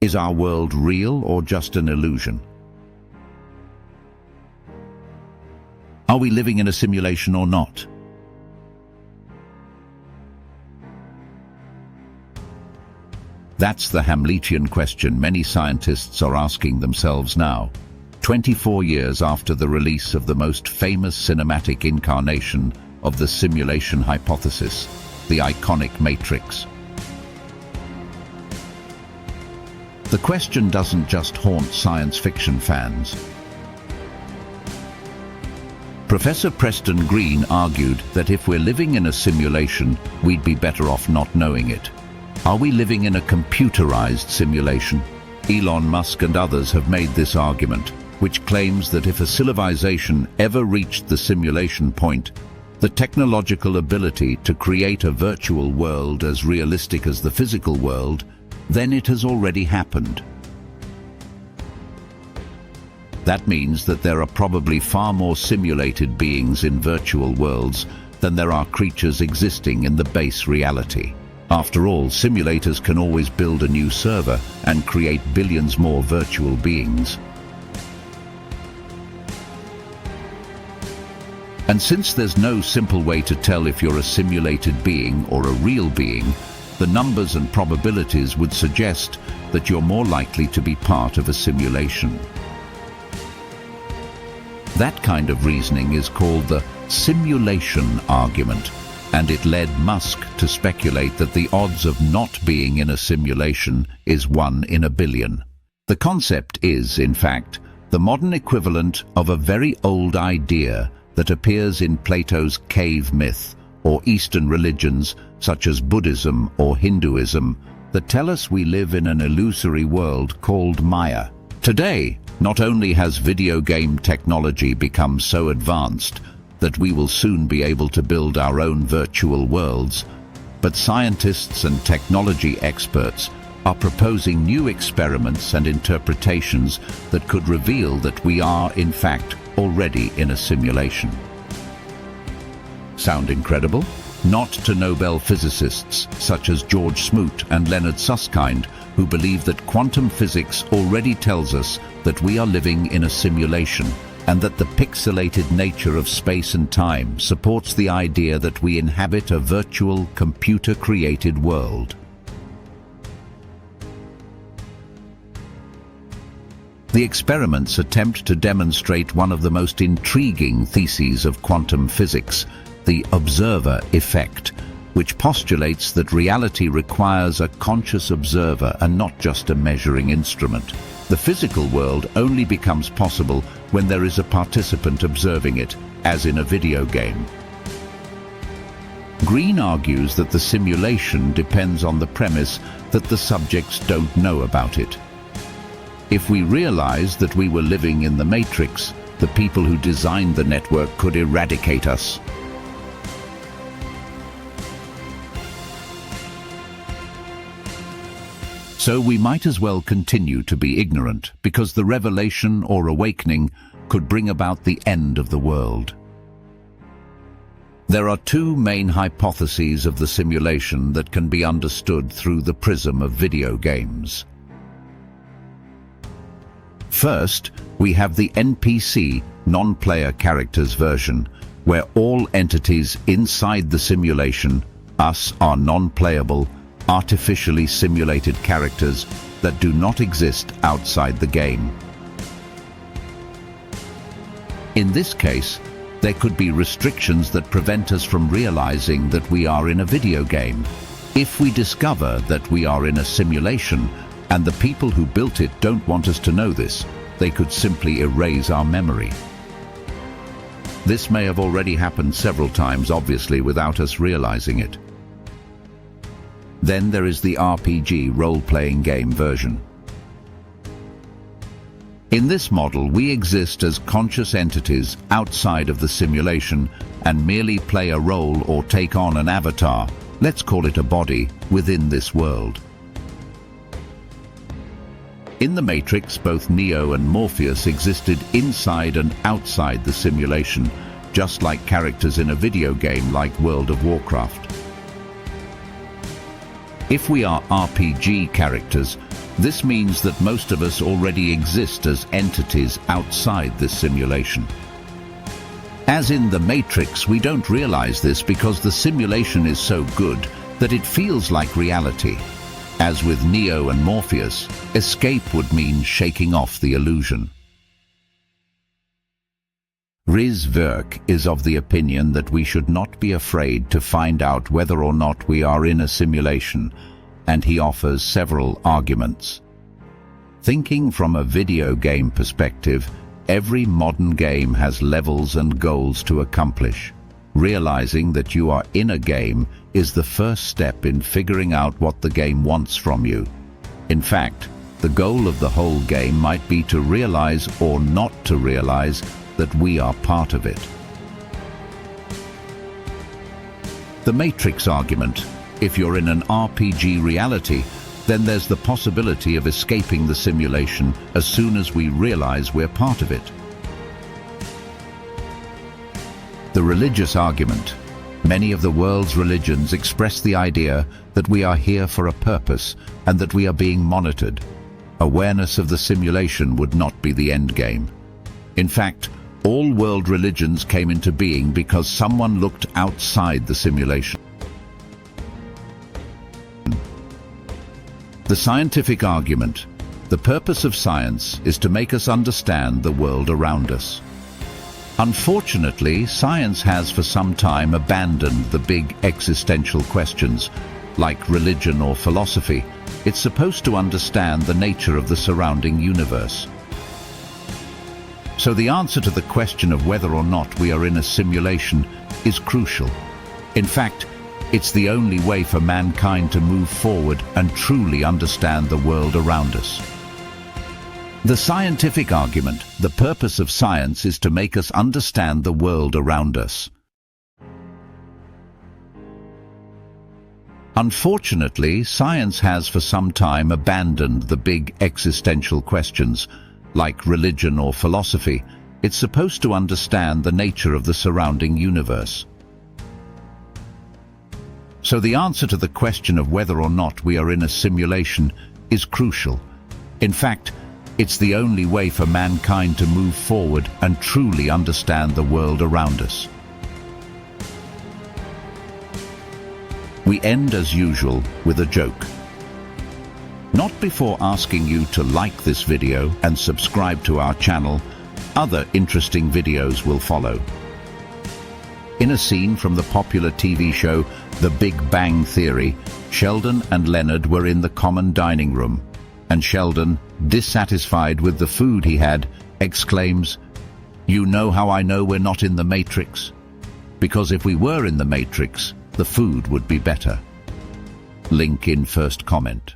Is our world real or just an illusion? Are we living in a simulation or not? That's the Hamletian question many scientists are asking themselves now, 24 years after the release of the most famous cinematic incarnation of the simulation hypothesis, the iconic Matrix. The question doesn't just haunt science fiction fans. Professor Preston Greene argued that if we're living in a simulation, we'd be better off not knowing it. Are we living in a computerized simulation? Elon Musk and others have made this argument, which claims that if a civilization ever reached the simulation point, the technological ability to create a virtual world as realistic as the physical world, then it has already happened. That means that there are probably far more simulated beings in virtual worlds than there are creatures existing in the base reality. After all, simulators can always build a new server and create billions more virtual beings. And since there's no simple way to tell if you're a simulated being or a real being, the numbers and probabilities would suggest that you're more likely to be part of a simulation. That kind of reasoning is called the simulation argument, and it led Musk to speculate that the odds of not being in a simulation is 1 in a billion. The concept is, in fact, the modern equivalent of a very old idea that appears in Plato's cave myth or Eastern religions such as Buddhism or Hinduism that tell us we live in an illusory world called Maya. Today, not only has video game technology become so advanced that we will soon be able to build our own virtual worlds, but scientists and technology experts are proposing new experiments and interpretations that could reveal that we are, in fact, already in a simulation. Sound incredible? Not to Nobel physicists such as George Smoot and Leonard Susskind, who believe that quantum physics already tells us that we are living in a simulation, and that the pixelated nature of space and time supports the idea that we inhabit a virtual, computer-created world. The experiments attempt to demonstrate one of the most intriguing theses of quantum physics, the observer effect, which postulates that reality requires a conscious observer and not just a measuring instrument. The physical world only becomes possible when there is a participant observing it, as in a video game. Greene argues that the simulation depends on the premise that the subjects don't know about it. If we realize that we were living in the Matrix, the people who designed the network could eradicate us. So we might as well continue to be ignorant, because the revelation or awakening could bring about the end of the world. There are two main hypotheses of the simulation that can be understood through the prism of video games. First, we have the NPC, non-player characters version, where all entities inside the simulation, us, are non-playable, artificially simulated characters that do not exist outside the game. In this case, there could be restrictions that prevent us from realizing that we are in a video game. If we discover that we are in a simulation and the people who built it don't want us to know this, they could simply erase our memory. This may have already happened several times, obviously, without us realizing it. Then there is the RPG role-playing game version. In this model, we exist as conscious entities outside of the simulation and merely play a role or take on an avatar, let's call it a body, within this world. In the Matrix, both Neo and Morpheus existed inside and outside the simulation, just like characters in a video game like World of Warcraft. If we are RPG characters, This means that most of us already exist as entities outside this simulation. As in The Matrix, we don't realize this because the simulation is so good that it feels like reality. As with Neo and Morpheus, escape would mean shaking off the illusion. Riz Verk is of the opinion that we should not be afraid to find out whether or not we are in a simulation, and he offers several arguments. Thinking from a video game perspective, every modern game has levels and goals to accomplish. Realizing that you are in a game is the first step in figuring out what the game wants from you. In fact, the goal of the whole game might be to realize or not to realize that we are part of it. The Matrix argument: if you're in an RPG reality, then there's the possibility of escaping the simulation as soon as we realize we're part of it. The religious argument: many of the world's religions express the idea that we are here for a purpose and that we are being monitored. Awareness of the simulation would not be the end game. In fact, all world religions came into being because someone looked outside the simulation. The scientific argument: the purpose of science is to make us understand the world around us. Unfortunately, science has for some time abandoned the big existential questions, like religion or philosophy. It's supposed to understand the nature of the surrounding universe. So the answer to the question of whether or not we are in a simulation is crucial. In fact, it's the only way for mankind to move forward and truly understand the world around us. The scientific argument: the purpose of science is to make us understand the world around us. Unfortunately, science has for some time abandoned the big existential questions, like religion or philosophy. It's supposed to understand the nature of the surrounding universe. So the answer to the question of whether or not we are in a simulation is crucial. In fact, it's the only way for mankind to move forward and truly understand the world around us. We end as usual with a joke. Not before asking you to like this video and subscribe to our channel. Other interesting videos will follow. In a scene from the popular TV show The Big Bang Theory, Sheldon and Leonard were in the common dining room, and Sheldon, dissatisfied with the food he had, exclaims, "You know how I know we're not in the Matrix? Because if we were in the Matrix, the food would be better." Link in first comment.